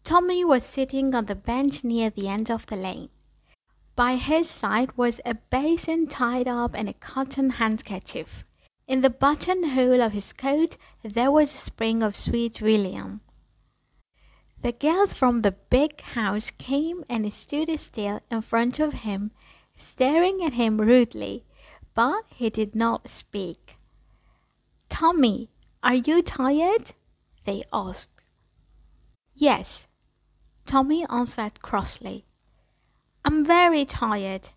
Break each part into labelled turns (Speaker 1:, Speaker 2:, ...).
Speaker 1: Tommy was sitting on the bench near the end of the lane. By his side was a basin tied up in a cotton handkerchief. In the buttonhole of his coat there was a sprig of sweet william. The girls from the big house came and stood still in front of him, staring at him rudely, but he did not speak. "Tommy, are you tired?" they asked. "Yes," Tommy answered crossly. "I'm very tired,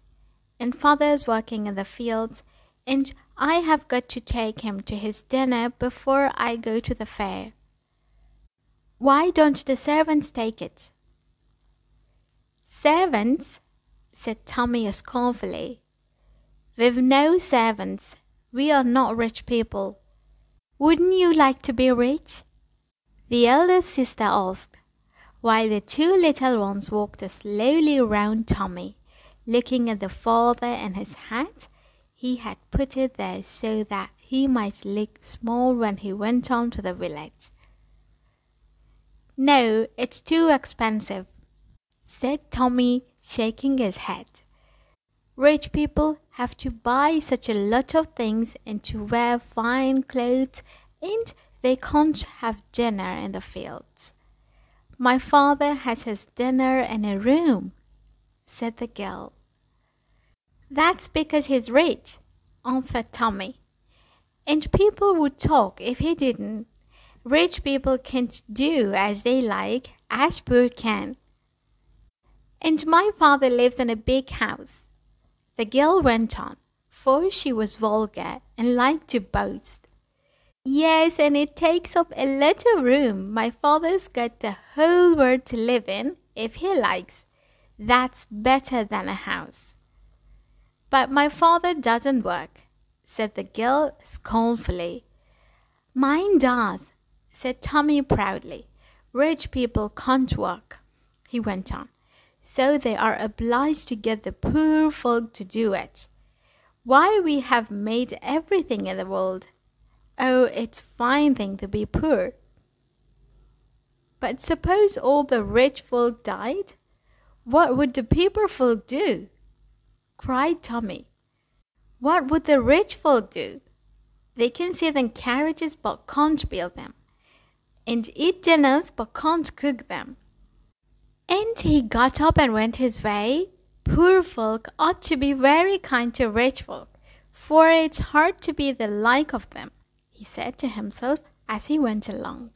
Speaker 1: and Father's working in the fields, and I have got to take him to his dinner before I go to the fair." "Why don't the servants take it?" "Servants?" said Tommy scornfully. "We've no servants. We are not rich people. Wouldn't you like to be rich?" the eldest sister asked, while the two little ones walked slowly round Tommy, looking at the father and his hat. He had put it there so that he might look small when he went on to the village. "No, it's too expensive," said Tommy, shaking his head. "Rich people have to buy such a lot of things and to wear fine clothes, and they can't have dinner in the fields." "My father has his dinner in a room," said the girl. "That's because he's rich," answered Tommy. "And people would talk if he didn't. Rich people can't do as they like, as poor can." "And my father lives in a big house," the girl went on, for she was vulgar and liked to boast. "Yes, and it takes up a lot of room. My father's got the whole world to live in, if he likes. That's better than a house." "But my father doesn't work," said the girl scornfully. "Mine does," said Tommy proudly. "Rich people can't work," he went on, "so they are obliged to get the poor folk to do it. Why, we have made everything in the world. Oh, it's a fine thing to be poor." "But suppose all the rich folk died? What would the poor folk do?" cried Tommy. "What would the rich folk do? They can sit in carriages but can't build them, and eat dinners but can't cook them." And he got up and went his way. Poor folk ought to be very kind to rich folk, for it's hard to be the like of them, he said to himself as he went along.